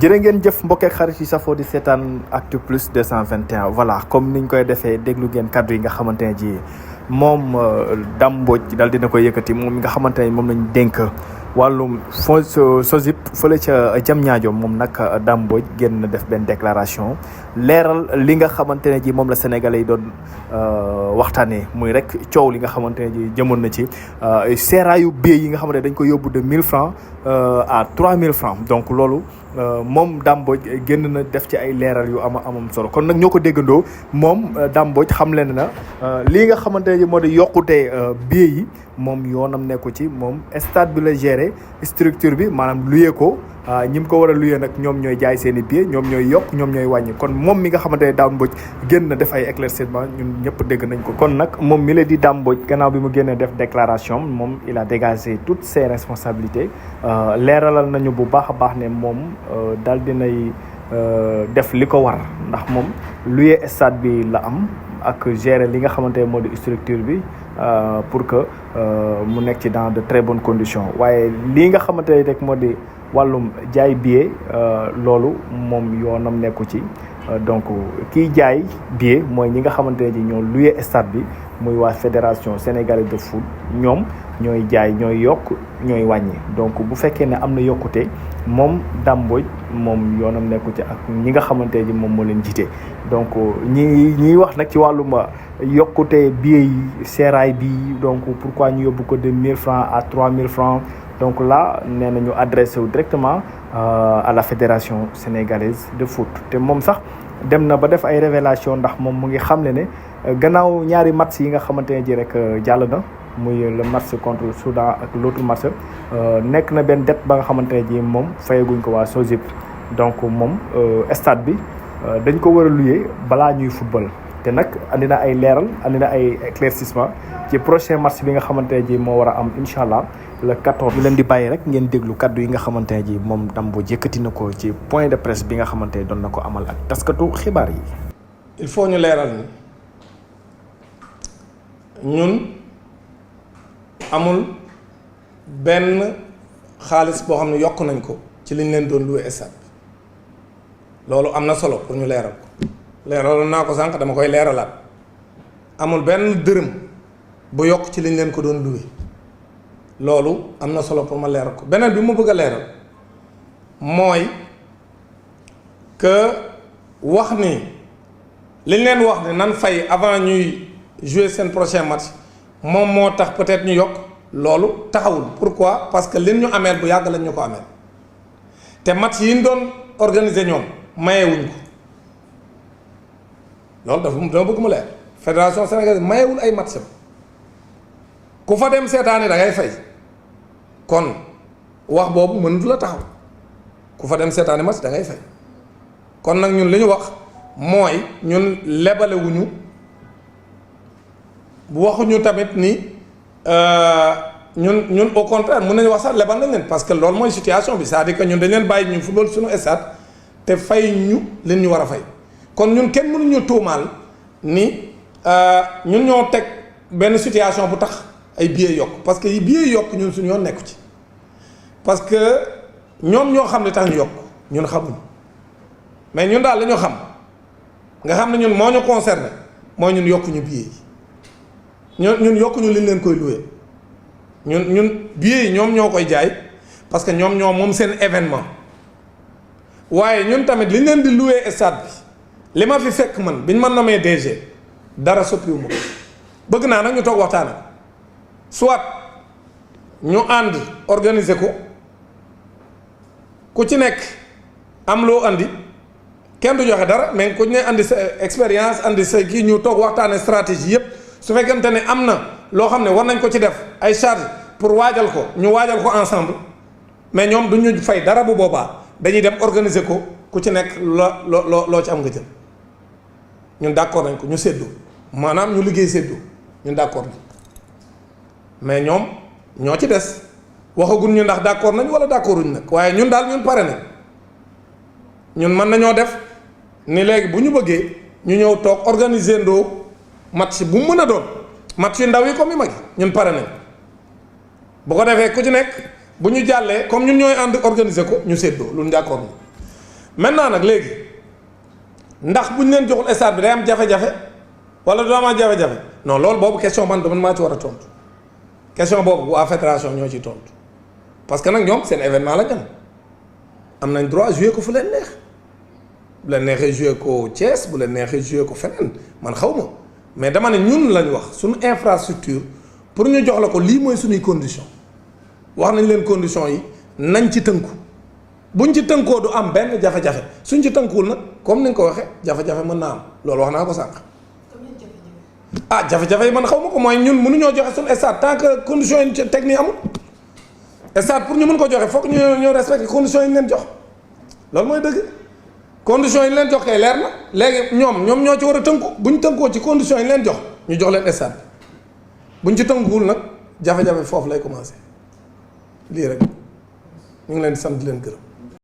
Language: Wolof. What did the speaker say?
jërë ngeen jëf mbokk ak xarit yi safoo di seetaan Actu Plus 221 voilà comme niñ koy defee déglu ngeen kaddu yi nga xamante ne ji moom Dame Mbodj daal dina koy yëkkati moom mi nga xamante ne moom lañ dénk wàllum SOGIP fële ca Diamniadio moom nag Dame Mbodj génn na def benn déclaration leeral li nga xamante ne ji moom la sénégalais yi doon waxtaanee muy rek coow li nga xamante ne ji jëmoon na ci seeraayu billet yi nga xamante ne dañ ko yóbbu de 1000 francs à 3000 francs donc loolu moom Dame Mbodj génn na def ci ay leeral yu amam solo kon nag ñoo ko déggandoo moom Dame Mbodj xam leen na lii nga xamante ne ji moo di yokkute billet yi moom yoonam nekku ci moom stade bi la gérer structure bi maanaam luyee ko ñi mu ko war a luyee nag ñoom ñooy jaay seen i billets ñoom ñooy yokk ñoom ñooy wàññi kon moom mi nga xamante ne Dame Mbodj génn na def ay éclaircissement ñun ñëpp dégg nañ ko. kon nag moom mi la di Dame Mbodj gannaaw bi mu génnee def déclaration moom il a dégagé toutes ses responsabilités leeralal nañu bu baax a baax ne moom daal dinay def li ko war ndax moom luyee stade bi la am ak gérer li nga xamante ne moo di structure bi pour que mu nekk ci dans de très bonnes conditions waaye lii nga xamante ne rek moo di wàllum jaay billet loolu moom yoonam nekku ci donc kiy jaay billet mooy ñi nga xamante ne ji ñoo luyee stade bi muy waa fédération sénégalaise de foot ñoom ñooy jaay ñooy yokk ñooy wàññi donc bu fekkee ne am na yokkute moom Dame Mbodj moom yoonam nekku ci ak ñi nga xamante ne ji moom moo leen jiite donc ñiy wax nag ci wàllum yokkute billet yi seeraay bi donc pourquoi ñu yóbbu ko de 1000 francs à 3000 francs donc là nee nañu adressé wu directement à la fédération sénégalaise de foot te moom sax dem na ba def ay révélation ndax moom mu ngi xamle ne gannaaw ñaari match yi nga xamante ne ji rek jàll na muy le match contre le Soudan ak l'autre match nekk na benn dette ba nga xamante ne ji moom fayaguñ ko waa SOGIP donc moom stade bi dañ ko war a louer balaa ñuy football te nag andi na ay leeral andi na ay éclaircissement ci prochain match bi nga xamante ne ji moo war a am incha allah le 14. ñu leen di bàyyi rek ngeen déglu kaddu yi nga xamante ne ji moom Dame Mbodj yëkkati na ko ci point de presse bi nga xamante ne doon na ko amal ak taskatu xibaar yi. il faut ñu leeral ni ñun amul benn xaalis boo xam ne yokk nañ ko ci liñ leen doon loué stade bi loolu am na solo pour ñu leeral ko leeraloon naa ko sànq dama koy leeralaat amul benn dërëm bu yokk ci liñ leen ko doon loué loolu am na solo pour ma leeral ko beneen bi ma bëgg a leeral mooy que wax ni liñ leen wax ne nan fay avant ñuy jouer seen prochain match moom moo tax peut-être ñu yokk loolu taxawul. pourquoi parce que liñ ñu ameel bu yàgg lañ ñu ko ameel te match yi ñu doon organiser ñoom mayewuñ ko loolu dama bëgg mu leer fédération sénégalaise mayewul ay match ku fa dem seetaani da ngay fay kon wax boobu mënatu la taxaw ku fa dem seetaani match da ngay fay kon nag ñun li ñu wax mooy ñun lebalewuñu waxuñu tamit ni ñun au contraire mën nañu wax sax lebal nañ leen parce que loolu mooy situation bi c'est-à-dire que ñun dañ leen bàyyi ñu football suñu stade te fay ñu leen ñu war a fay kon ñun kenn mënuñu tuumaal ni ñun ñoo teg benn situation bu tax ay billets yokk parce que billets yokk ñun suñu yoon nekku ci parce que ñoom ñoo xam ne tax ñu yokk ñun xamuñu mais ñun daal la ñu xam nga xam ne ñun moo ñu concerné mooy ñun yokkuñu billets yi ñun yokkuñu liñ leen koy loué ñun billets yi ñoom ñoo koy jaay parce que ñoom ñoo moom seen événement waaye ñun tamit liñ leen di loué stade bi li ma fi fekk man biñ ma nommé DG dara soppiwu ma bëgg naa nag ñu toog waxtaane soit ñu ànd organiser ko ku ci nekk am loo andi kenn du joxe dara mais ku ci ne andi sa expérience andi sa kii ñu toog waxtaane stratégie yépp su fekkente ne am na loo xam ne war nañ ko ci def ay charge pour waajal ko ñu waajal ko ensemble mais ñoom du ñu fay dara bu boobaa dañuy dem organiser ko ku ci nekk loo ci am nga jël ñun d'accord nañ ko ñu séddoo maanaam ñu liggéey séddoo ñun d'accord nañ mais ñoom ñoo ci des waxaguñ ñu ndax d'accord nañ wala d'accorduñ nag waaye ñun daal ñun pare nañ ñun mën nañoo def ni léegi bu ñu bëggee ñu ñëw toog organiser ndoo match bu mu mën a doon match yu ndaw yi comme yu mag yi ñun pare nañ bu ko defee ku ci nekk bu ñu jàllee comme ñun ñooy ànd organiser ko ñu séddoo lu ñu d'accord maintenant nag léegi ndax bu ñu leen joxul stade bi day am jafe-jafe wala du am jafe-jafe non loolu boobu question man maa ci war a tontu question boobu waa fédération ñoo ciy tontu parce que nag ñoom seen événement la ñu am nañ droit jouer ko fu leen neex bu leen neexee jouer ko Thiès bu leen neexee jouer ko feneen man xaw ma mais dama ne ñun lañ wax suñu infrastructure pour ñu jox la ko lii mooy suñuy condition wax nañ leen conditions yi nañ ci tënku buñ ci tënkoo du am benn jafe-jafe suñ ci tënkuwul nag comme ni nga ko waxee jafe-jafe mën naa am loolu wax naa ko sànq. ah jafe-jafe yi man xaw ma ko mooy ñun mënuñoo joxe suñu stade tant que conditions yi technique amul stade pour ñu mën ko joxe foog ñu respecté conditions yi ñu leen jox loolu mooy dëgg conditions yi ñu leen jox kay leer na léegi ñoom ñoo ci war a tënku buñ tënkoo ci conditions yi ñu leen jox ñu jox leen stade buñ ci tënkuwul nag jafe-jafe foofu lay commencé lii rek ñu ngi leen di sant di leen gërëm.